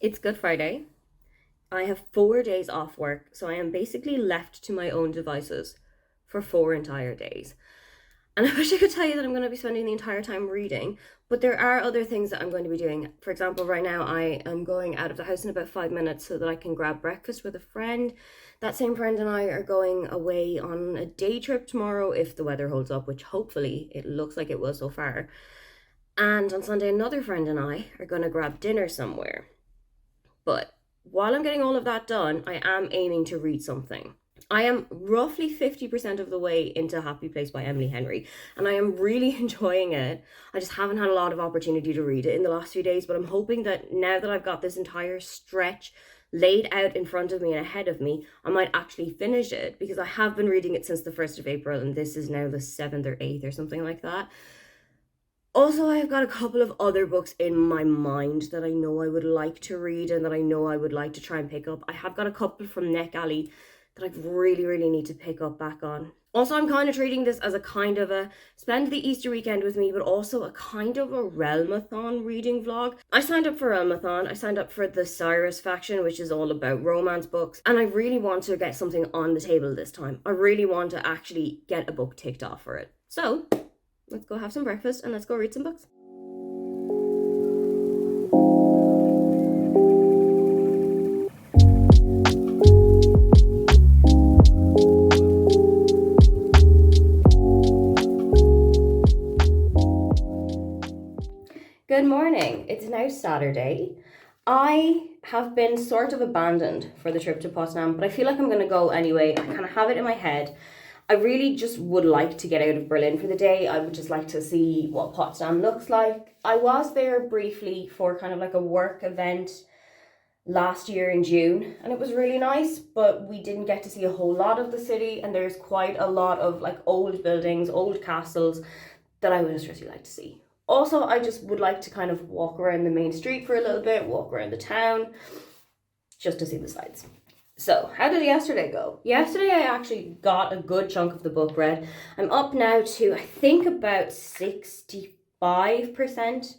It's Good Friday. I have 4 days off work, so I am basically left to my own devices for 4 entire days. And I wish I could tell you that I'm going to be spending the entire time reading, but there are other things that I'm going to be doing. For example, right now I am going out of the house in about 5 minutes so that I can grab breakfast with a friend. That same friend and I are going away on a day trip tomorrow if the weather holds up, which hopefully it looks like it will so far. And on Sunday, another friend and I are going to grab dinner somewhere. But while I'm getting all of that done, I am aiming to read something. I am roughly 50% of the way into Happy Place by Emily Henry, and I am really enjoying it. I just haven't had a lot of opportunity to read it in the last few days, but I'm hoping that now that I've got this entire stretch laid out in front of me and ahead of me, I might actually finish it, because I have been reading it since the 1st of April, and this is now the 7th or 8th or something like that. Also, I've got a couple of other books in my mind that I know I would like to read and that I know I would like to try and pick up. I have got a couple from Neck Alley that I really need to pick up back on. Also, I'm kind of treating this as a kind of a spend the Easter weekend with me, but also a kind of a Realmathon reading vlog. I signed up for Realmathon. I signed up for the Cyrus faction, which is all about romance books. And I really want to get something on the table this time. I really want to actually get a book ticked off for it. So let's go have some breakfast and let's go read some books. Good morning. It's now Saturday. I have been sort of abandoned for the trip to Potsdam, but I feel like I'm going to go anyway. I kind of have it in my head. I really just would like to get out of Berlin for the day. I would just like to see what Potsdam looks like. I was there briefly for kind of like a work event last year in June, and it was really nice, but we didn't get to see a whole lot of the city, and there's quite a lot of like old buildings, old castles that I would just really like to see. Also, I just would like to kind of walk around the main street for a little bit, walk around the town, just to see the sights. So, how did yesterday go? Yesterday, I actually got a good chunk of the book read. I'm up now to, I think, about 65%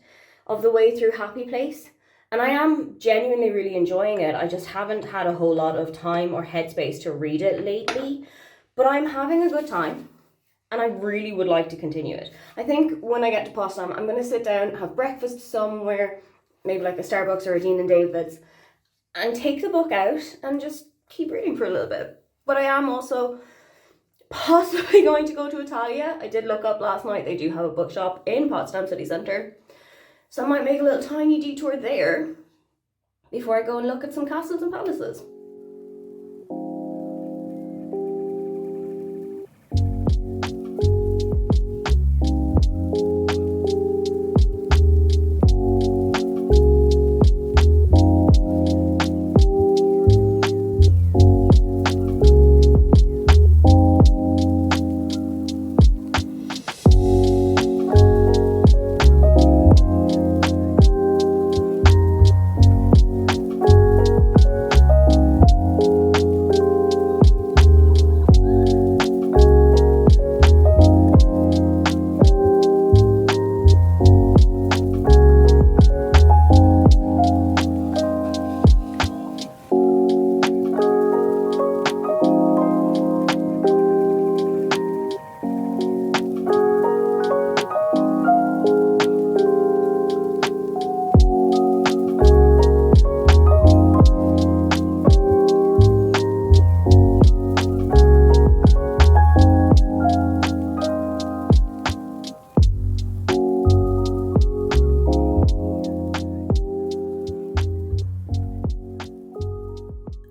of the way through Happy Place. And I am genuinely really enjoying it. I just haven't had a whole lot of time or headspace to read it lately. But I'm having a good time. And I really would like to continue it. I think when I get to Potsdam, I'm going to sit down, have breakfast somewhere, maybe like a Starbucks or a Dean and David's, and take the book out and just keep reading for a little bit. But I am also possibly going to go to Italia. I did look up last night, they do have a bookshop in Potsdam city centre. So I might make a little tiny detour there before I go and look at some castles and palaces.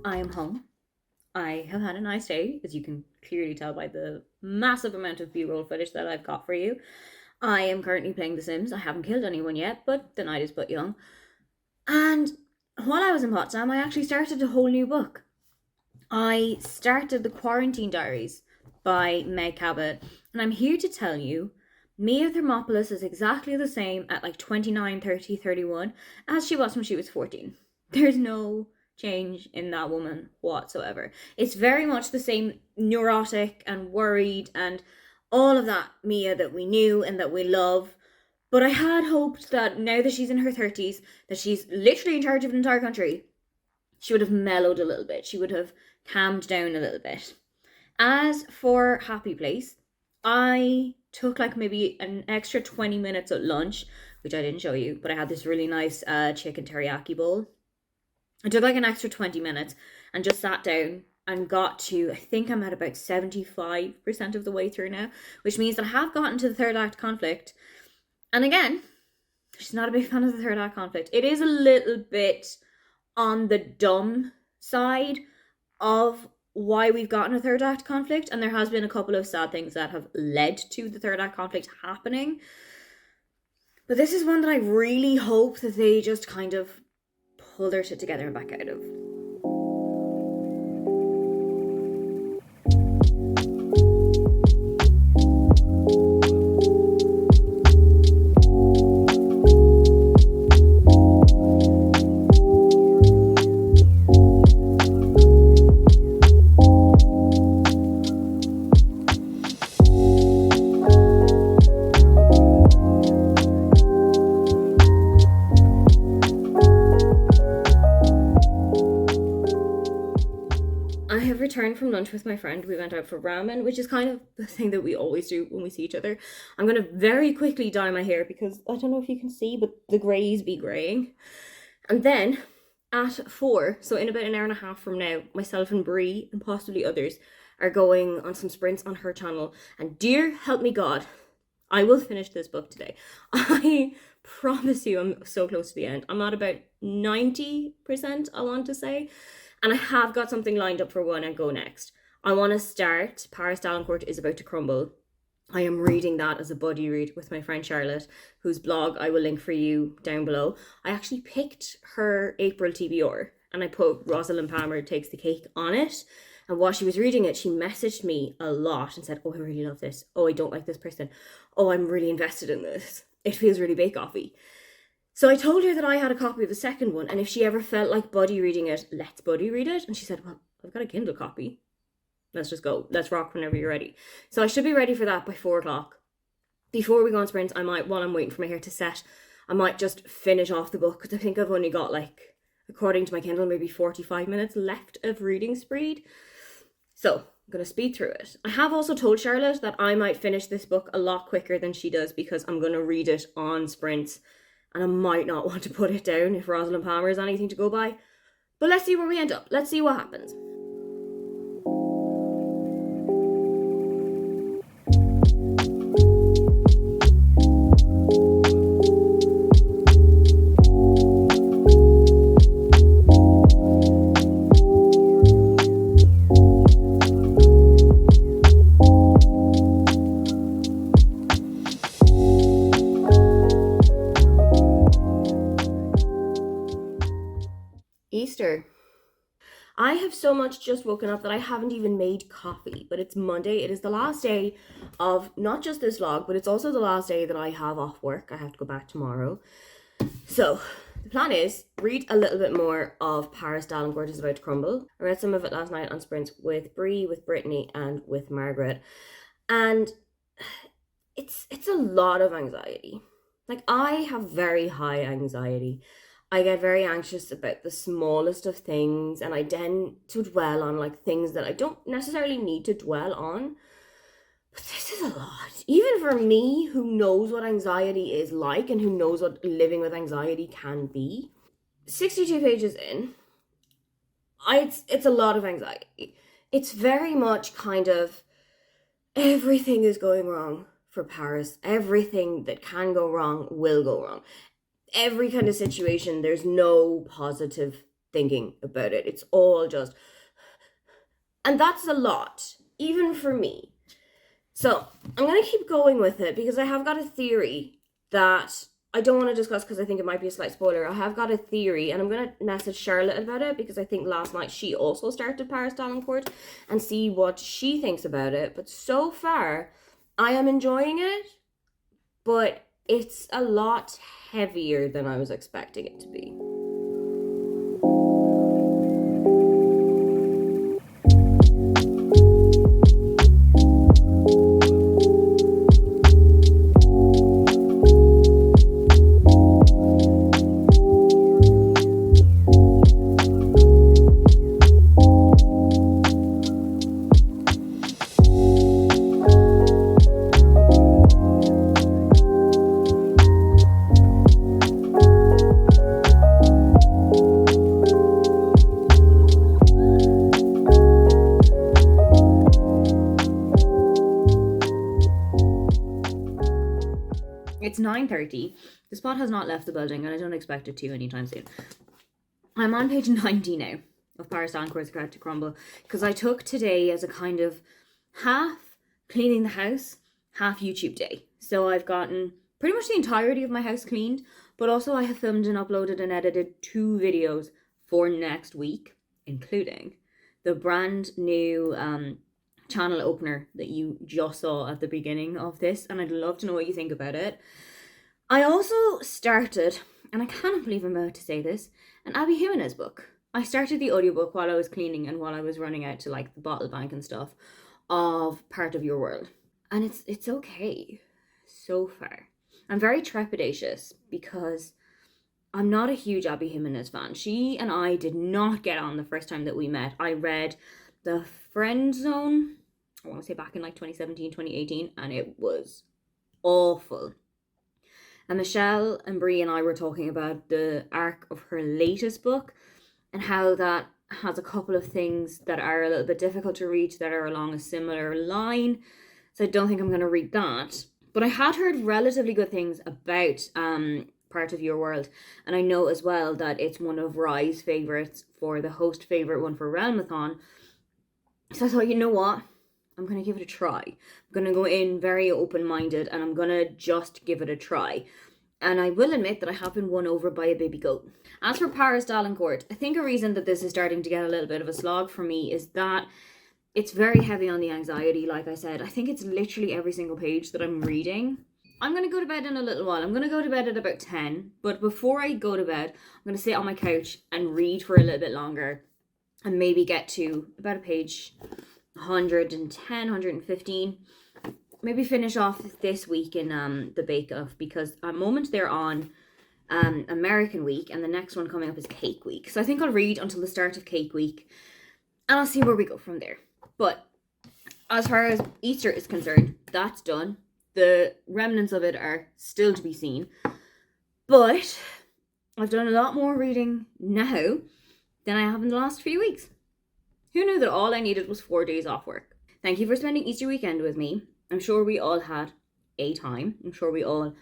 I am home. I have had a nice day, as you can clearly tell by the massive amount of B-roll footage that I've got for you. I am currently playing The Sims. I haven't killed anyone yet, but the night is but young. And while I was in Potsdam, I actually started a whole new book. I started The Quarantine Diaries by Meg Cabot, and I'm here to tell you Mia Thermopolis is exactly the same at like 29, 30, 31 as she was when she was 14. There's no change in that woman whatsoever. It's very much the same neurotic and worried and all of that Mia that we knew and that we love, But I had hoped that now that she's in her 30s, that she's literally in charge of an entire country, she would have mellowed a little bit. She would have calmed down a little bit. As for Happy Place, I took like maybe an extra 20 minutes at lunch, which I didn't show you, but I had this really nice chicken teriyaki bowl. I took like an extra 20 minutes and just sat down and got to, I think I'm at about 75% of the way through now, which means that I have gotten to the third act conflict. And again, she's not a big fan of the third act conflict. It is a little bit on the dumb side of why we've gotten a third act conflict, and there has been a couple of sad things that have led to the third act conflict happening. But this is one that I really hope that they just kind of pull their shit together and back out of. Returned from lunch with my friend. We went out for ramen, which is kind of the thing that we always do when we see each other. I'm going to very quickly dye my hair because I don't know if you can see, but the greys be greying. And then at 4, so in about an hour and a half from now, myself and Brie and possibly others are going on some sprints on her channel. And dear help me God, I will finish this book today. I promise you I'm so close to the end. I'm at about 90%, I want to say. And I have got something lined up for when I go next. I want to start Paris Dalencourt is About to Crumble. I am reading that as a buddy read with my friend Charlotte, whose blog I will link for you down below. I actually picked her April TBR and I put Rosalind Palmer Takes the Cake on it. And while she was reading it, she messaged me a lot and said, oh, I really love this. Oh, I don't like this person. Oh, I'm really invested in this. It feels really bake-offy. So I told her that I had a copy of the second one, and if she ever felt like buddy reading it, let's buddy read it. And she said, well, I've got a Kindle copy. Let's just go. Let's rock whenever you're ready. So I should be ready for that by 4 o'clock. Before we go on sprints, I might, while I'm waiting for my hair to set, I might just finish off the book, because I think I've only got, like, according to my Kindle, maybe 45 minutes left of reading speed. So I'm going to speed through it. I have also told Charlotte that I might finish this book a lot quicker than she does, because I'm going to read it on sprints. And I might not want to put it down if Rosalind Palmer is anything to go by. But let's see where we end up. Let's see what happens. Easter. I have so much just woken up that I haven't even made coffee, but it's Monday. It is the last day of not just this vlog, but it's also the last day that I have off work. I have to go back tomorrow. So the plan is read a little bit more of Paris Dalencourt is About to Crumble. I read some of it last night on sprints with Brie, with Brittany, and with Margaret. And it's a lot of anxiety. Like, I have very high anxiety. I get very anxious about the smallest of things, and I tend to dwell on like things that I don't necessarily need to dwell on. But this is a lot. Even for me, who knows what anxiety is like and who knows what living with anxiety can be. 62 pages in, it's a lot of anxiety. It's very much kind of everything is going wrong for Paris. Everything that can go wrong will go wrong. Every kind of situation, there's no positive thinking about it. It's all just... And that's a lot, even for me. So, I'm going to keep going with it because I have got a theory that I don't want to discuss because I think it might be a slight spoiler. I have got a theory and I'm going to message Charlotte about it because I think last night she also started Paris Dalencourt and see what she thinks about it. But so far, I am enjoying it, but it's a lot heavier than I was expecting it to be. It's 9:30. The spot has not left the building, and I don't expect it to anytime soon. I'm on page 90 now of Paris Dancourt's Credit to Crumble, because I took today as a kind of half cleaning the house, half YouTube day. So I've gotten pretty much the entirety of my house cleaned, but also I have filmed and uploaded and edited 2 videos for next week, including the brand new channel opener that you just saw at the beginning of this, and I'd love to know what you think about it. I also started, and I cannot believe I'm about to say this, an Abby Jimenez book. I started the audiobook while I was cleaning and while I was running out to like the bottle bank and stuff of Part of Your World. And it's okay so far. I'm very trepidatious because I'm not a huge Abby Jimenez fan. She and I did not get on the first time that we met. I read The Friend Zone, I want to say back in like 2017, 2018, and it was awful. And Michelle and Brie and I were talking about the arc of her latest book and how that has a couple of things that are a little bit difficult to read that are along a similar line. So I don't think I'm going to read that. But I had heard relatively good things about Part of Your World. And I know as well that it's one of Rye's favourites for the host favourite one for Realmathon. So I thought, you know what? I'm going to give it a try. I'm going to go in very open-minded and I'm going to just give it a try. And I will admit that I have been won over by a baby goat. As for Paris Dancourt, I think a reason that this is starting to get a little bit of a slog for me is that it's very heavy on the anxiety, like I said. I think it's literally every single page that I'm reading. I'm going to go to bed in a little while. I'm going to go to bed at about 10. But before I go to bed, I'm going to sit on my couch and read for a little bit longer. And maybe get to about a page 110, 115. Maybe finish off this week in the Bake Off, because at the moment they're on American Week and the next one coming up is Cake Week. So I think I'll read until the start of Cake Week and I'll see where we go from there. But as far as Easter is concerned, that's done. The remnants of it are still to be seen. But I've done a lot more reading now than I have in the last few weeks. Who knew that all I needed was 4 days off work? Thank you for spending Easter weekend with me. I'm sure we all had a time. I'm sure we all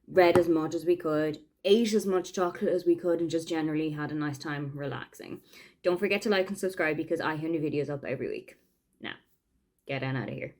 read as much as we could, ate as much chocolate as we could, and just generally had a nice time relaxing. Don't forget to like and subscribe because I have new videos up every week. Now, get on out of here.